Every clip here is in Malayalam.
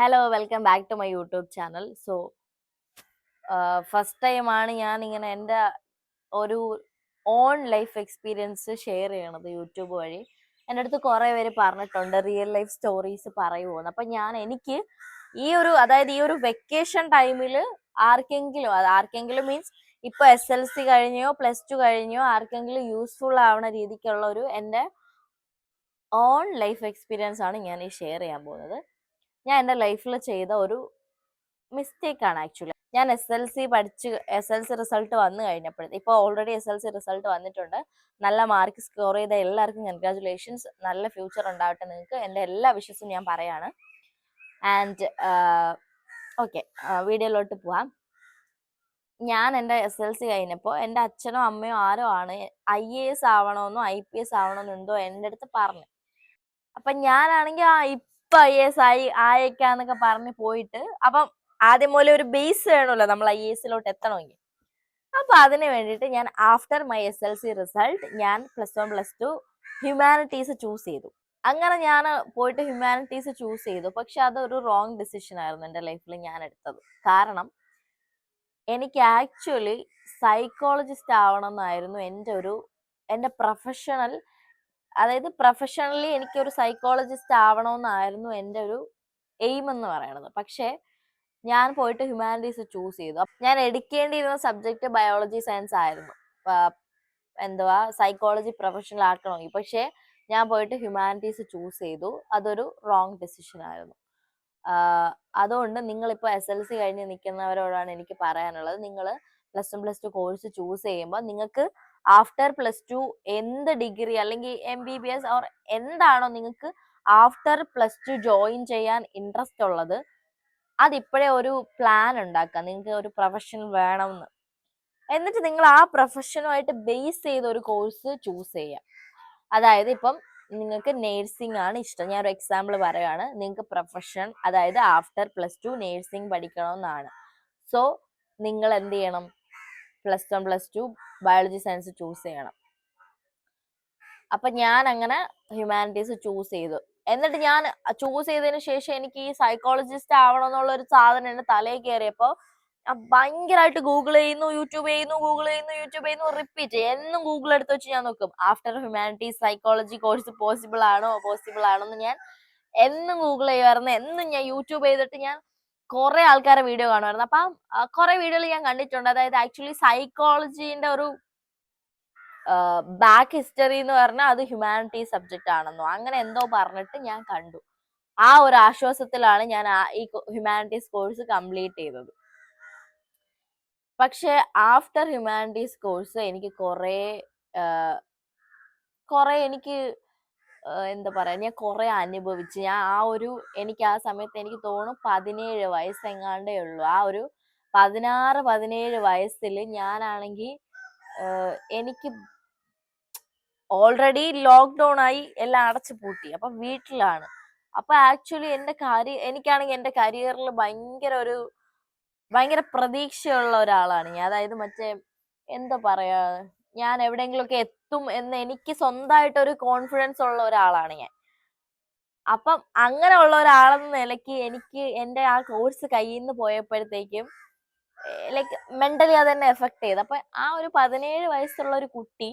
Hello welcome back to my YouTube channel. First ടൈമാണ് ഞാൻ ഇങ്ങനെ എൻ്റെ ഒരു ഓൺ ലൈഫ് എക്സ്പീരിയൻസ് ഷെയർ ചെയ്യണത് യൂട്യൂബ് വഴി. എൻ്റെ അടുത്ത് കുറേ പേര് പറഞ്ഞിട്ടുണ്ട് റിയൽ ലൈഫ് സ്റ്റോറീസ് പറയുമോന്ന്. അപ്പം എനിക്ക് ഈ ഒരു വെക്കേഷൻ ടൈമിൽ ആർക്കെങ്കിലും മീൻസ് ഇപ്പോൾ SLC കഴിഞ്ഞോ +2 കഴിഞ്ഞോ ആർക്കെങ്കിലും യൂസ്ഫുൾ ആവുന്ന രീതിക്കുള്ള ഒരു എൻ്റെ ഓൺ ലൈഫ് എക്സ്പീരിയൻസ് ആണ് ഞാൻ ഈ ഷെയർ ചെയ്യാൻ പോകുന്നത്. ഞാൻ എൻ്റെ ലൈഫിൽ ചെയ്ത ഒരു മിസ്റ്റേക്ക് ആണ് ആക്ച്വലി. ഞാൻ SLC റിസൾട്ട് വന്നു കഴിഞ്ഞപ്പോഴത്തെ ഇപ്പോൾ ഓൾറെഡി SLC റിസൾട്ട് വന്നിട്ടുണ്ട്. നല്ല മാർക്ക് സ്കോർ ചെയ്ത എല്ലാവർക്കും കൺഗ്രാജുലേഷൻസ്. നല്ല ഫ്യൂച്ചർ ഉണ്ടാവട്ടെ നിങ്ങൾക്ക്. എൻ്റെ എല്ലാ വിഷസും ഞാൻ പറയാണ്. ആൻഡ് ഓക്കെ, വീഡിയോയിലോട്ട് പോവാം. ഞാൻ എൻ്റെ SLC കഴിഞ്ഞപ്പോൾ എൻ്റെ അച്ഛനോ അമ്മയോ ആരോ ആണ് IAS ആവണമെന്നോ IPS ആവണമെന്നുണ്ടോ എൻ്റെ അടുത്ത് പറഞ്ഞു. അപ്പം ഞാനാണെങ്കിൽ ഇപ്പൊ IAS ആയേക്കാന്നൊക്കെ പറഞ്ഞ് പോയിട്ട്, അപ്പം ആദ്യം പോലെ ഒരു ബേസ് വേണമല്ലോ നമ്മൾ IASലോട്ട് എത്തണമെങ്കിൽ. അപ്പൊ അതിന് വേണ്ടിയിട്ട് ഞാൻ ആഫ്റ്റർ മൈ SLC റിസൾട്ട് ഞാൻ +1 +2 ഹ്യൂമാനിറ്റീസ് ചൂസ് ചെയ്തു. അങ്ങനെ ഞാൻ പോയിട്ട് ഹ്യൂമാനിറ്റീസ് ചൂസ് ചെയ്തു. പക്ഷെ അതൊരു റോങ് ഡിസിഷൻ ആയിരുന്നു എൻ്റെ ലൈഫിൽ ഞാൻ എടുത്തത്. കാരണം എനിക്ക് ആക്ച്വലി സൈക്കോളജിസ്റ്റ് ആവണം എന്നായിരുന്നു എൻ്റെ പ്രൊഫഷണൽ, അതായത് പ്രൊഫഷണലി എനിക്കൊരു സൈക്കോളജിസ്റ്റ് ആവണമെന്നായിരുന്നു എൻ്റെ ഒരു എയിം എന്ന് പറയുന്നത്. പക്ഷേ ഞാൻ പോയിട്ട് ഹ്യൂമാനിറ്റീസ് ചൂസ് ചെയ്തു. ഞാൻ എടുക്കേണ്ടിയിരുന്ന സബ്ജക്റ്റ് ബയോളജി സയൻസ് ആയിരുന്നു, സൈക്കോളജി പ്രൊഫഷണൽ ആക്കണമെങ്കിൽ. പക്ഷേ ഞാൻ പോയിട്ട് ഹ്യൂമാനിറ്റീസ് ചൂസ് ചെയ്തു. അതൊരു റോങ് ഡിസിഷൻ ആയിരുന്നു. അതുകൊണ്ട് നിങ്ങളിപ്പോൾ SLC കഴിഞ്ഞ് നിൽക്കുന്നവരോടാണ് എനിക്ക് പറയാനുള്ളത്, നിങ്ങൾ +1 +2 കോഴ്സ് ചൂസ് ചെയ്യുമ്പോൾ നിങ്ങൾക്ക് ആഫ്റ്റർ +2 എന്ത് ഡിഗ്രി അല്ലെങ്കിൽ MBBS ഓർ എന്താണോ നിങ്ങൾക്ക് ആഫ്റ്റർ +2 ജോയിൻ ചെയ്യാൻ ഇൻട്രസ്റ്റ് ഉള്ളത്, അതിപ്പോഴേ ഒരു പ്ലാൻ ഉണ്ടാക്കുക. നിങ്ങൾക്ക് ഒരു പ്രൊഫഷൻ വേണമെന്ന്, എന്നിട്ട് നിങ്ങൾ ആ പ്രൊഫഷനുമായിട്ട് ബേസ് ചെയ്ത ഒരു കോഴ്സ് ചൂസ് ചെയ്യുക. അതായത് ഇപ്പം നിങ്ങൾക്ക് നേഴ്സിംഗ് ആണ് ഇഷ്ടം, ഞാൻ ഒരു എക്സാമ്പിൾ പറയുകയാണ്. നിങ്ങൾക്ക് പ്രൊഫഷൻ, അതായത് ആഫ്റ്റർ +2 നേഴ്സിംഗ് പഠിക്കണമെന്നാണ്. സോ നിങ്ങൾ എന്ത് ചെയ്യണം? +1 +2 ബയോളജി സയൻസ് ചൂസ് ചെയ്യണം. അപ്പൊ ഞാൻ അങ്ങനെ ഹ്യൂമാനിറ്റീസ് ചൂസ് ചെയ്തു. എന്നിട്ട് ഞാൻ ചൂസ് ചെയ്തതിന് ശേഷം എനിക്ക് ഈ സൈക്കോളജിസ്റ്റ് ആവണം എന്നുള്ള ഒരു സാധനം എന്റെ തലയിൽ കയറിയപ്പോൾ ഭയങ്കരമായിട്ട് ഗൂഗിൾ ചെയ്യുന്നു, യൂട്യൂബ് ചെയ്യുന്നു, റിപ്പീറ്റ്. എന്നും ഗൂഗിൾ എടുത്ത് വെച്ച് ഞാൻ നോക്കും, after humanities psychology course possible ആണോ എന്ന് ഞാൻ എന്നും ഗൂഗിൾ ചെയ്യുമായിരുന്നു. എന്നും ഞാൻ യൂട്യൂബ് ചെയ്തിട്ട് ഞാൻ കുറെ ആൾക്കാരെ വീഡിയോ കാണുമായിരുന്നു. അപ്പം കുറെ വീഡിയോയിൽ ഞാൻ കണ്ടിട്ടുണ്ട്, അതായത് ആക്ച്വലി സൈക്കോളജിന്റെ ഒരു ബാക്ക് ഹിസ്റ്ററി എന്ന് പറഞ്ഞാൽ അത് ഹ്യൂമാനിറ്റീസ് സബ്ജക്റ്റ് ആണെന്നോ അങ്ങനെ എന്തോ പറഞ്ഞിട്ട് ഞാൻ കണ്ടു. ആ ഒരു ആശ്വാസത്തിലാണ് ഞാൻ ഈ ഹ്യൂമാനിറ്റീസ് കോഴ്സ് കംപ്ലീറ്റ് ചെയ്തത്. പക്ഷെ ആഫ്റ്റർ ഹ്യൂമാനിറ്റീസ് കോഴ്സ് എനിക്ക് കുറെ എനിക്ക് എന്താ പറയാ, ഞാൻ കുറെ അനുഭവിച്ച്. എനിക്ക് ആ സമയത്ത് എനിക്ക് തോന്നുന്നു 17 വയസ്സെങ്ങാണ്ടേ ഉള്ളൂ. ആ ഒരു 16-17 വയസ്സിൽ ഞാനാണെങ്കിൽ എനിക്ക് ഓൾറെഡി ലോക്ക്ഡൗൺ ആയി, എല്ലാം അടച്ചു പൂട്ടി. അപ്പൊ വീട്ടിലാണ്. അപ്പൊ ആക്ച്വലി എനിക്കാണെങ്കിൽ എൻ്റെ കരിയറിൽ ഭയങ്കര പ്രതീക്ഷയുള്ള ഒരാളാണ് ഞാൻ. അതായത് എന്താ പറയാ, ഞാൻ എവിടെയെങ്കിലുമൊക്കെ എത്തും എന്ന് എനിക്ക് സ്വന്തമായിട്ട് ഒരു കോൺഫിഡൻസ് ഉള്ള ഒരാളാണ് ഞാൻ. അപ്പം അങ്ങനെ ഉള്ള ഒരാളെന്ന നിലയ്ക്ക് എനിക്ക് എൻ്റെ ആ കോഴ്സ് കയ്യിൽ നിന്ന് പോയപ്പോഴത്തേക്കും ലൈക്ക് മെന്റലി അതെന്നെ എഫക്ട് ചെയ്തു. അപ്പൊ ആ ഒരു 17 വയസ്സുള്ള ഒരു കുട്ടി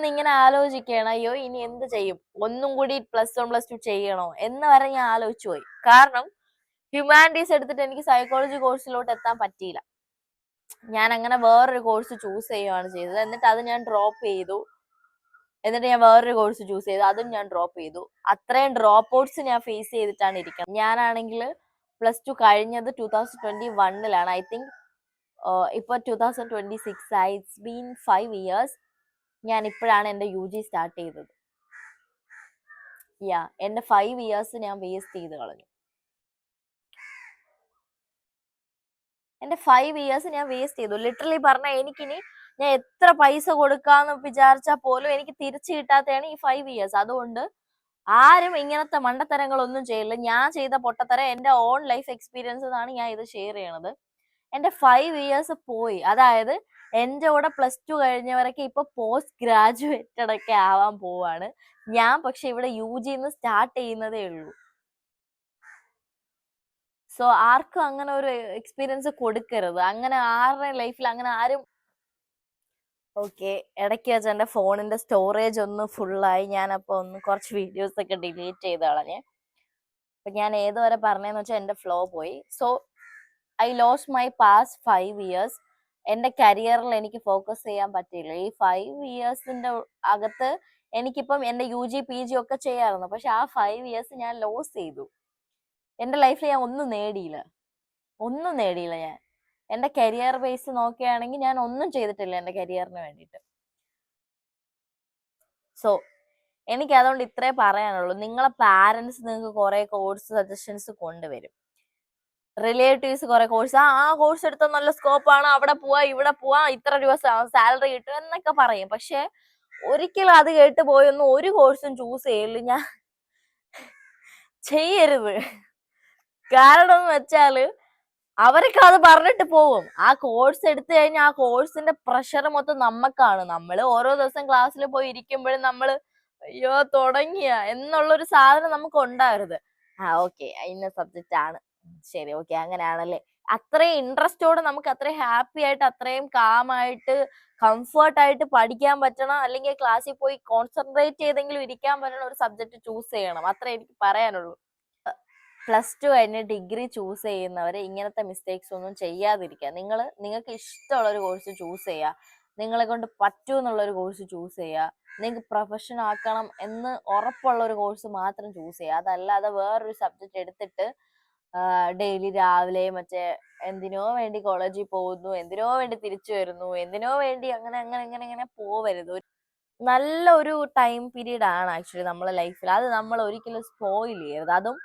ഇങ്ങനെ ആലോചിക്കുകയാണ്, അയ്യോ ഇനി എന്ത് ചെയ്യും, ഒന്നും കൂടി +1 +2 ചെയ്യണോ എന്ന് വരെ ഞാൻ ആലോചിച്ചു പോയി. കാരണം ഹ്യൂമാനിറ്റീസ് എടുത്തിട്ട് എനിക്ക് സൈക്കോളജി കോഴ്സിലോട്ട് എത്താൻ പറ്റിയില്ല. ഞാൻ അങ്ങനെ വേറൊരു കോഴ്സ് ചൂസ് ചെയ്യുകയാണ് ചെയ്തത്. എന്നിട്ട് അത് ഞാൻ ഡ്രോപ്പ് ചെയ്തു. എന്നിട്ട് ഞാൻ വേറൊരു കോഴ്സ് ചൂസ് ചെയ്തു, അതും ഞാൻ ഡ്രോപ്പ് ചെയ്തു. അത്രയും ഡ്രോപ്പ് ഔട്ട്സ് ഞാൻ ഫേസ് ചെയ്തിട്ടാണ് ഇരിക്കുന്നത്. ഞാനാണെങ്കിൽ +2 കഴിഞ്ഞത് 2021-ലാണ്. ഐ തിങ്ക് ഇപ്പൊ 2026 ആയി. It's been 5 years. ഞാൻ ഇപ്പോഴാണ് എൻ്റെ UG സ്റ്റാർട്ട് ചെയ്തത്. എൻ്റെ 5 years ഞാൻ വേസ്റ്റ് ചെയ്ത് കളഞ്ഞു. എൻ്റെ 5 years ഞാൻ വേസ്റ്റ് ചെയ്തു. ലിറ്ററലി പറഞ്ഞാൽ എനിക്കിനി ഞാൻ എത്ര പൈസ കൊടുക്കാന്ന് വിചാരിച്ചാൽ പോലും എനിക്ക് തിരിച്ചു കിട്ടാത്തതാണ് ഈ 5 years. അതുകൊണ്ട് ആരും ഇങ്ങനത്തെ മണ്ടത്തരങ്ങളൊന്നും ചെയ്യില്ല. ഞാൻ ചെയ്ത പൊട്ടത്തരം എൻ്റെ ഓൺ ലൈഫ് എക്സ്പീരിയൻസ് ആണ് ഞാൻ ഇത് ഷെയർ ചെയ്യണത്. എൻ്റെ 5 years പോയി. അതായത് എൻ്റെ കൂടെ +2 കഴിഞ്ഞവരൊക്കെ ഇപ്പൊ പോസ്റ്റ് ഗ്രാജുവേറ്റഡ് ഒക്കെ ആവാൻ പോവാണ്. ഞാൻ പക്ഷെ ഇവിടെ UGന്ന് സ്റ്റാർട്ട് ചെയ്യുന്നതേ ഉള്ളൂ. സോ ആർക്കും അങ്ങനെ ഒരു എക്സ്പീരിയൻസ് കൊടുക്കരുത്. അങ്ങനെ ആരുടെ ലൈഫിൽ അങ്ങനെ ആരും. ഓക്കെ, ഇടയ്ക്ക് വെച്ച് എൻ്റെ ഫോണിന്റെ സ്റ്റോറേജ് ഒന്ന് ഫുള്ളായി. ഞാനപ്പോൾ ഒന്ന് കുറച്ച് വീഡിയോസ് ഒക്കെ ഡിലീറ്റ് ചെയ്ത് കളഞ്ഞേ. അപ്പൊ ഞാൻ ഏതുവരെ പറഞ്ഞതെന്ന് വെച്ചാൽ എൻ്റെ ഫ്ലോ പോയി. So I lost my past 5 years. എൻ്റെ കരിയറിൽ എനിക്ക് ഫോക്കസ് ചെയ്യാൻ പറ്റിയില്ല. ഈ 5 ഇയേഴ്സിന്റെ അകത്ത് എനിക്കിപ്പം എൻ്റെ UG PG ഒക്കെ ചെയ്യാമായിരുന്നു. പക്ഷെ ആ 5 ഇയേഴ്സ് ഞാൻ ലോസ് ചെയ്തു. എൻ്റെ ലൈഫിൽ ഞാൻ ഒന്നും നേടിയില്ല ഞാൻ. എൻ്റെ കരിയർ ബേസ് നോക്കുകയാണെങ്കിൽ ഞാൻ ഒന്നും ചെയ്തിട്ടില്ല എൻ്റെ കരിയറിന് വേണ്ടിയിട്ട്. സോ എനിക്ക് അതുകൊണ്ട് ഇത്രേ പറയാനുള്ളൂ. നിങ്ങളെ പാരന്റ്സ് നിങ്ങൾക്ക് കുറെ കോഴ്സ് സജഷൻസ് കൊണ്ടുവരും. റിലേറ്റീവ്സ് കുറെ കോഴ്സ്, ആ കോഴ്സ് എടുത്താൽ നല്ല സ്കോപ്പാണ്, അവിടെ പോവാ ഇവിടെ പോവാ, ഇത്ര രൂപ സാലറി കിട്ടും എന്നൊക്കെ പറയും. പക്ഷെ ഒരിക്കലും അത് കേട്ട് പോയൊന്നും ഒരു കോഴ്സും ചൂസ് ചെയ്യില്ല. ഞാൻ ചെയ്യരുത്. കാരണം എന്ന് വെച്ചാല് അവരൊക്കെ അത് പറഞ്ഞിട്ട് പോവും. ആ കോഴ്സ് എടുത്തു കഴിഞ്ഞാൽ ആ കോഴ്സിന്റെ പ്രഷർ മൊത്തം നമ്മക്കാണ്. നമ്മൾ ഓരോ ദിവസം ക്ലാസ്സിൽ പോയി ഇരിക്കുമ്പോഴും നമ്മൾ അയ്യോ തുടങ്ങിയ എന്നുള്ളൊരു സാധനം നമുക്ക് ഉണ്ടാവരുത്. ഓക്കെ ഇന്ന സബ്ജക്റ്റ് ആണ്, ശരി ഓക്കെ അങ്ങനെയാണല്ലേ, അത്രയും ഇൻട്രസ്റ്റോടെ നമുക്ക് അത്രയും ഹാപ്പി ആയിട്ട് അത്രയും കാമായിട്ട് കംഫർട്ടായിട്ട് പഠിക്കാൻ പറ്റണം. അല്ലെങ്കിൽ ക്ലാസ്സിൽ പോയി കോൺസെൻട്രേറ്റ് ചെയ്തെങ്കിലും ഇരിക്കാൻ പറ്റണ ഒരു സബ്ജക്ട് ചൂസ് ചെയ്യണം. അത്രേ എനിക്ക് പറയാനുള്ളൂ. +2 കഴിഞ്ഞ് ഡിഗ്രി ചൂസ് ചെയ്യുന്നവരെ ഇങ്ങനത്തെ മിസ്റ്റേക്സ് ഒന്നും ചെയ്യാതിരിക്കുക. നിങ്ങൾക്ക് ഇഷ്ടമുള്ള ഒരു കോഴ്സ് ചൂസ് ചെയ്യുക. നിങ്ങളെ കൊണ്ട് പറ്റൂന്നുള്ളൊരു കോഴ്സ് ചൂസ് ചെയ്യുക. നിങ്ങൾക്ക് പ്രൊഫഷൻ ആക്കണം എന്ന് ഉറപ്പുള്ള ഒരു കോഴ്സ് മാത്രം ചൂസ് ചെയ്യുക. അതല്ലാതെ വേറൊരു സബ്ജക്റ്റ് എടുത്തിട്ട് ഡെയിലി രാവിലെ മറ്റേ എന്തിനോ വേണ്ടി കോളേജിൽ പോകുന്നു, എന്തിനോ വേണ്ടി തിരിച്ചു വരുന്നു, എന്തിനോ വേണ്ടി അങ്ങനെ അങ്ങനെ അങ്ങനെ അങ്ങനെ പോവരുത്. നല്ല ഒരു ടൈം പീരീഡ് ആണ് ആക്ച്വലി നമ്മളെ ലൈഫിൽ. അത് നമ്മൾ ഒരിക്കലും സ്പോയിൽ ചെയ്യരുത്. അതും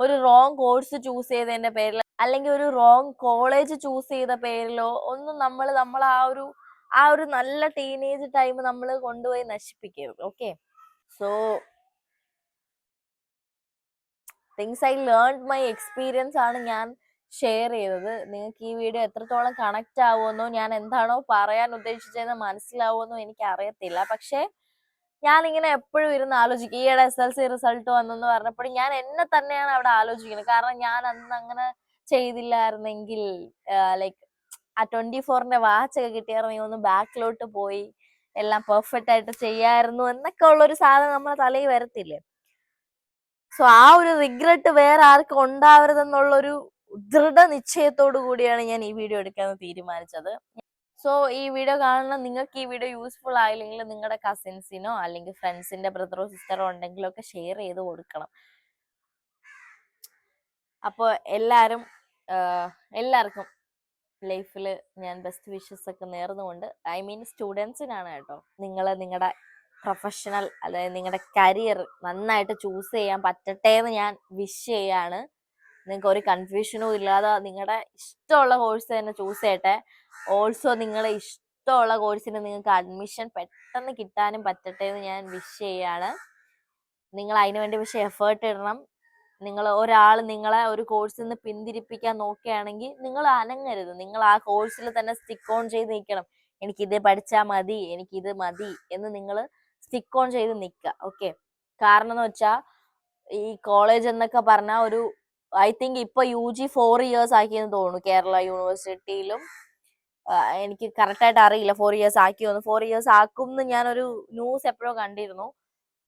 ഒരു റോങ് കോഴ്സ് ചൂസ് ചെയ്തതിന്റെ പേരിൽ അല്ലെങ്കിൽ ഒരു റോങ് കോളേജ് ചൂസ് ചെയ്ത പേരിലോ ഒന്നും നമ്മൾ ആ ഒരു നല്ല ടീനേജ് ടൈം നമ്മൾ കൊണ്ടുപോയി നശിപ്പിക്കരുത്. Okay, so things I learned my experience ആണ് ഞാൻ ഷെയർ ചെയ്തത്. നിങ്ങൾക്ക് ഈ വീഡിയോ എത്രത്തോളം കണക്ട് ആവുമെന്നോ ഞാൻ എന്താണോ പറയാൻ ഉദ്ദേശിച്ചതെന്ന് മനസ്സിലാവുമെന്നോ എനിക്ക് അറിയത്തില്ല. പക്ഷെ ഞാനിങ്ങനെ എപ്പോഴും ഇരുന്ന് ആലോചിക്കും. ഈയിടെ SLC റിസൾട്ട് വന്നെന്ന് പറഞ്ഞപ്പോഴും ഞാൻ എന്നെ തന്നെയാണ് അവിടെ ആലോചിക്കുന്നത്. കാരണം ഞാൻ അന്ന് അങ്ങനെ ചെയ്തില്ലായിരുന്നെങ്കിൽ ലൈക്ക് ആ 24ന്റെ വാച്ച് ഒക്കെ കിട്ടിയായിരുന്നെങ്കിൽ ഒന്ന് ബാക്കിലോട്ട് പോയി എല്ലാം പെർഫെക്റ്റ് ആയിട്ട് ചെയ്യായിരുന്നു എന്നൊക്കെ ഉള്ളൊരു സാധനം നമ്മളെ തലയിൽ വരത്തില്ലേ. സോ ആ ഒരു റിഗ്രറ്റ് വേറെ ആർക്കും ഉണ്ടാവരുതെന്നുള്ളൊരു ദൃഢനിശ്ചയത്തോടു കൂടിയാണ് ഞാൻ ഈ വീഡിയോ എടുക്കാൻ തീരുമാനിച്ചത്. സോ ഈ വീഡിയോ കാണുന്ന നിങ്ങൾക്ക് ഈ വീഡിയോ യൂസ്ഫുൾ ആയില്ലെങ്കിൽ നിങ്ങളുടെ കസിൻസിനോ അല്ലെങ്കിൽ ഫ്രണ്ട്സിന്റെ ബ്രദറോ സിസ്റ്ററോ ഉണ്ടെങ്കിലോ ഒക്കെ ഷെയർ ചെയ്ത് കൊടുക്കണം. അപ്പോൾ എല്ലാവർക്കും ലൈഫിൽ ഞാൻ ബെസ്റ്റ് വിഷസ് ഒക്കെ നേർന്നുകൊണ്ട്, ഐ മീൻ സ്റ്റുഡൻസിനാണ് കേട്ടോ, നിങ്ങളുടെ പ്രൊഫഷണൽ അതായത് നിങ്ങളുടെ കരിയർ നന്നായിട്ട് ചൂസ് ചെയ്യാൻ പറ്റട്ടെ എന്ന് ഞാൻ വിഷ് ചെയ്യാണ്. നിങ്ങൾക്ക് ഒരു കൺഫ്യൂഷനും ഇല്ലാതെ നിങ്ങളുടെ ഇഷ്ടമുള്ള കോഴ്സ് തന്നെ ചൂസ് ചെയ്യട്ടെ. ഓൾസോ നിങ്ങളുടെ ഇഷ്ടമുള്ള കോഴ്സിന് നിങ്ങൾക്ക് അഡ്മിഷൻ പെട്ടെന്ന് കിട്ടാനും പറ്റട്ടെ എന്ന് ഞാൻ വിഷ് ചെയ്യാണ്. നിങ്ങൾ അതിനു വേണ്ടി പക്ഷെ എഫേർട്ട് ഇടണം. ഒരാൾ നിങ്ങളെ ഒരു കോഴ്സിൽ നിന്ന് പിന്തിരിപ്പിക്കാൻ നോക്കുകയാണെങ്കിൽ നിങ്ങൾ അനങ്ങരുത്. നിങ്ങൾ ആ കോഴ്സിൽ തന്നെ സ്റ്റിക്ക് ഓൺ ചെയ്ത് നിൽക്കണം. എനിക്കിത് പഠിച്ചാൽ മതി, എനിക്കിത് മതി എന്ന് നിങ്ങൾ സ്റ്റിക്ക് ഓൺ ചെയ്ത് നിൽക്കുക. ഓക്കെ, കാരണം എന്ന് വെച്ചാൽ ഈ കോളേജ് എന്നൊക്കെ പറഞ്ഞാൽ ഒരു ഐ തിങ്ക് ഇപ്പൊ UG 4 ഇയേഴ്സ് ആക്കിയെന്ന് തോന്നുന്നു കേരള യൂണിവേഴ്സിറ്റിയിലും. എനിക്ക് കറക്റ്റ് ആയിട്ട് അറിയില്ല 4 ഇയേഴ്സ് ആക്കിയോന്ന്. 4 ഇയേഴ്സ് ആക്കും എന്ന് ഞാനൊരു ന്യൂസ് എപ്പോഴോ കണ്ടിരുന്നു.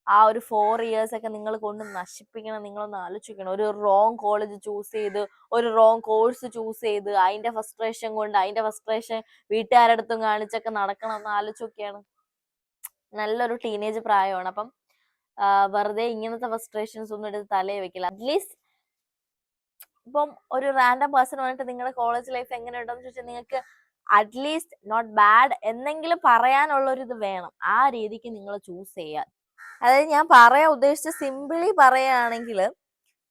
ആ ഒരു 4 ഇയേഴ്സ് ഒക്കെ നിങ്ങൾ കൊണ്ട് നശിപ്പിക്കണം. നിങ്ങളൊന്ന് ആലോചിക്കണം. ഒരു റോങ് കോളേജ് ചൂസ് ചെയ്ത് ഒരു റോങ് കോഴ്സ് ചൂസ് ചെയ്ത് അതിന്റെ ഫ്രസ്ട്രേഷൻ വീട്ടുകാരുടെ അടുത്തും കാണിച്ചൊക്കെ നടക്കണം എന്ന് ആലോചിക്കുകയാണ്. നല്ലൊരു ടീനേജ് പ്രായമാണ്. അപ്പം വെറുതെ ഇങ്ങനത്തെ ഫ്രസ്ട്രേഷൻസ് ഒന്നും എടുത്ത് തലയിൽ വെക്കില്ല. അറ്റ്ലീസ്റ്റ് ഇപ്പം ഒരു റാൻഡം പേഴ്സൺ വന്നിട്ട് നിങ്ങളുടെ കോളേജ് ലൈഫ് എങ്ങനെയുണ്ടെന്ന് ചോദിച്ചാൽ നിങ്ങൾക്ക് അറ്റ്ലീസ്റ്റ് നോട്ട് ബാഡ് എന്നെങ്കിലും പറയാനുള്ള ഒരു ഇത് വേണം. ആ രീതിക്ക് നിങ്ങൾ ചൂസ് ചെയ്യുക. അതായത് ഞാൻ പറയാൻ ഉദ്ദേശിച്ച സിമ്പിളി പറയുകയാണെങ്കിൽ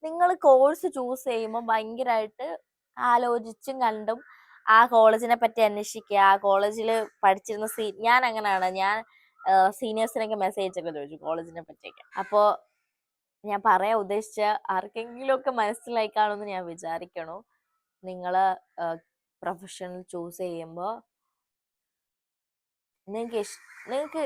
നിങ്ങൾ കോഴ്സ് ചൂസ് ചെയ്യുമ്പോൾ ഭയങ്കരമായിട്ട് ആലോചിച്ചും കണ്ടും ആ കോളേജിനെ പറ്റി അന്വേഷിക്കുക. ആ കോളേജിൽ പഠിച്ചിരുന്ന ഞാൻ അങ്ങനെയാണ്. ഞാൻ സീനിയേഴ്സിനൊക്കെ മെസ്സേജ് ഒക്കെ ചോദിച്ചു കോളേജിനെ പറ്റിയൊക്കെ. അപ്പോൾ ഞാൻ പറയാൻ ഉദ്ദേശിച്ച ആർക്കെങ്കിലും ഒക്കെ മനസ്സിലായി കാണുമെന്ന് ഞാൻ വിചാരിക്കണു. നിങ്ങൾ പ്രൊഫഷണൽ ചൂസ് ചെയ്യുമ്പോൾ നിങ്ങൾക്ക്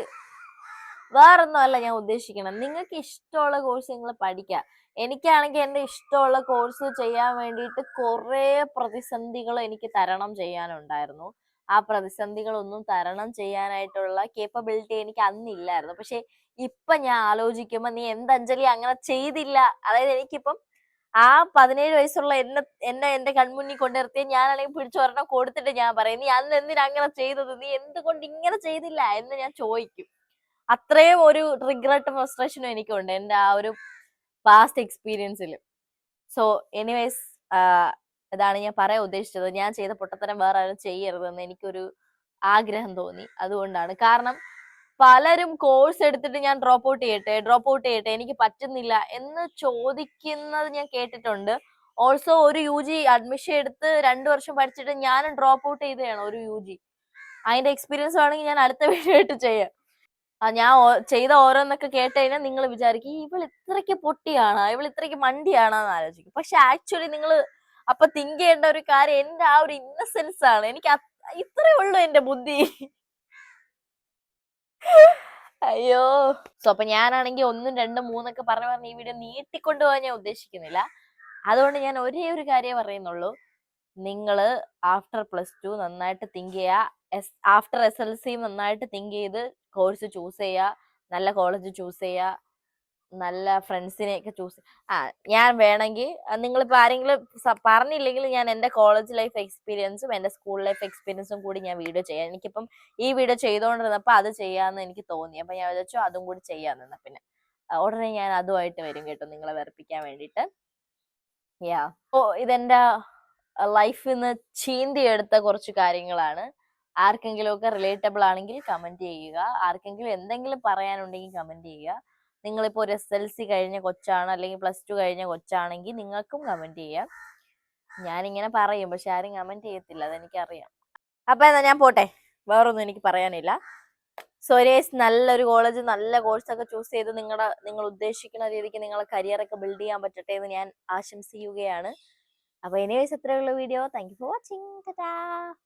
വേറൊന്നും അല്ല ഞാൻ ഉദ്ദേശിക്കണം. നിങ്ങൾക്ക് ഇഷ്ടമുള്ള കോഴ്സ് നിങ്ങൾ പഠിക്കുക. എനിക്കാണെങ്കിൽ എന്റെ ഇഷ്ടമുള്ള കോഴ്സ് ചെയ്യാൻ വേണ്ടിയിട്ട് കുറേ പ്രതിസന്ധികൾ എനിക്ക് തരണം ചെയ്യാനുണ്ടായിരുന്നു. ആ പ്രതിസന്ധികളൊന്നും തരണം ചെയ്യാനായിട്ടുള്ള കേപ്പബിലിറ്റി എനിക്ക് അന്നില്ലായിരുന്നു. പക്ഷെ ഇപ്പൊ ഞാൻ ആലോചിക്കുമ്പോ നീ എന്ത് അഞ്ജലി അങ്ങനെ ചെയ്തില്ല. അതായത് എനിക്കിപ്പം ആ 17 വയസ്സുള്ള എന്നെ എന്റെ കൺമുന്നിൽ കൊണ്ടുനിർത്തിയ ഞാനാണെങ്കിൽ പിടിച്ചൊരെണ്ണം കൊടുത്തിട്ട് ഞാൻ പറയും, നീ അന്ന് എന്തിനാ അങ്ങനെ ചെയ്തത്? നീ എന്തുകൊണ്ട് ഇങ്ങനെ ചെയ്തില്ല എന്ന് ഞാൻ ചോദിക്കും. അത്രയും ഒരു റിഗ്രറ്റും ഫ്രസ്ട്രേഷനും എനിക്കുണ്ട് എന്റെ ആ ഒരു പാസ്റ്റ് എക്സ്പീരിയൻസിൽ. സോ എനിവേസ്, ഇതാണ് ഞാൻ പറയാൻ ഉദ്ദേശിച്ചത്. ഞാൻ ചെയ്ത പൊട്ടത്തരം വേറെ ആരും ചെയ്യരുതെന്ന് എനിക്കൊരു ആഗ്രഹം തോന്നി. അതുകൊണ്ടാണ്. കാരണം പലരും കോഴ്സ് എടുത്തിട്ട് ഞാൻ ഡ്രോപ്പ് ഔട്ട് ചെയ്യട്ടെ എനിക്ക് പറ്റുന്നില്ല എന്ന് ചോദിക്കുന്നത് ഞാൻ കേട്ടിട്ടുണ്ട്. ഓൾസോ ഒരു UG അഡ്മിഷൻ എടുത്ത് 2 വർഷം പഠിച്ചിട്ട് ഞാനും ഡ്രോപ്പ് ഔട്ട് ചെയ്തതാണ് ഒരു UG. അതിന്റെ എക്സ്പീരിയൻസ് വേണമെങ്കിൽ ഞാൻ അടുത്ത വീഡിയോ ആയിട്ട് ചെയ്യാം. ഞാൻ ചെയ്ത ഓരോന്നൊക്കെ കേട്ട് കഴിഞ്ഞാൽ നിങ്ങൾ വിചാരിക്കും ഇവൾ ഇത്രയ്ക്ക് പൊട്ടിയാണോ, ഇവൾ ഇത്രയ്ക്ക് മണ്ടിയാണോ എന്ന് ആലോചിക്കും. പക്ഷെ ആക്ച്വലി നിങ്ങൾ അപ്പൊ തിങ്ക് ചെയ്യേണ്ട ഒരു കാര്യം എന്റെ ആ ഒരു ഇന്നസെൻസ് ആണ്. എനിക്ക് ഇത്രേ ഉള്ളൂ എന്റെ ബുദ്ധി. അയ്യോ. സോ അപ്പൊ ഞാനാണെങ്കിൽ 1, 2, 3 ഒക്കെ പറഞ്ഞ് ഈ വീഡിയോ നീട്ടിക്കൊണ്ടു പോകാൻ ഞാൻ ഉദ്ദേശിക്കുന്നില്ല. അതുകൊണ്ട് ഞാൻ ഒരേ ഒരു കാര്യം പറയുന്നുള്ളൂ. നിങ്ങള് ആഫ്റ്റർ +2 നന്നായിട്ട് തിങ്ക് ചെയ്യുക. ആഫ്റ്റർ SLC നന്നായിട്ട് തിങ്ക് ചെയ്ത് കോഴ്സ് ചൂസ് ചെയ്യുക. നല്ല കോളേജ് ചൂസ് ചെയ്യുക. നല്ല ഫ്രണ്ട്സിനെയൊക്കെ ചൂസ്. ഞാൻ വേണമെങ്കിൽ നിങ്ങളിപ്പോ ആരെങ്കിലും പറഞ്ഞില്ലെങ്കിൽ ഞാൻ എന്റെ കോളേജ് ലൈഫ് എക്സ്പീരിയൻസും എന്റെ സ്കൂൾ ലൈഫ് എക്സ്പീരിയൻസും കൂടി ഞാൻ വീഡിയോ ചെയ്യാം. എനിക്കിപ്പം ഈ വീഡിയോ ചെയ്തോണ്ടിരുന്നപ്പോ അത് ചെയ്യാന്ന് എനിക്ക് തോന്നി. അപ്പൊ ഞാൻ വിചാരിച്ചു അതും കൂടി ചെയ്യാന്ന്. പിന്നെ ഉടനെ ഞാൻ അതുമായിട്ട് വരും കേട്ടോ, നിങ്ങളെ വെറുപ്പിക്കാൻ വേണ്ടിയിട്ട്. യാ. ഇതെന്റെ ലൈഫിൽ നിന്ന് ചീന്തിയെടുത്ത കുറച്ച് കാര്യങ്ങളാണ്. ആർക്കെങ്കിലും ഒക്കെ റിലേറ്റബിൾ ആണെങ്കിൽ കമന്റ് ചെയ്യുക. ആർക്കെങ്കിലും എന്തെങ്കിലും പറയാനുണ്ടെങ്കിൽ കമന്റ് ചെയ്യുക. നിങ്ങളിപ്പോ ഒരു SLC കഴിഞ്ഞ കൊച്ചാണ് അല്ലെങ്കിൽ +2 കഴിഞ്ഞ കൊച്ചാണെങ്കിൽ നിങ്ങൾക്കും കമന്റ് ചെയ്യാം. ഞാനിങ്ങനെ പറയും, പക്ഷെ ആരും കമന്റ് ചെയ്യത്തില്ല, അതെനിക്കറിയാം. അപ്പൊ എന്നാ ഞാൻ പോട്ടെ, വേറൊന്നും എനിക്ക് പറയാനില്ല. സോരിയസ്, നല്ലൊരു കോളേജ് നല്ല കോഴ്സ് ഒക്കെ ചൂസ് ചെയ്ത് നിങ്ങൾ ഉദ്ദേശിക്കുന്ന രീതിക്ക് നിങ്ങളെ കരിയർ ഒക്കെ ബിൽഡ് ചെയ്യാൻ പറ്റട്ടെ എന്ന് ഞാൻ ആശംസിക്കുകയാണ്. അപ്പൊ എനിവേസ്, ഇത്രയുള്ള video. Thank you for watching.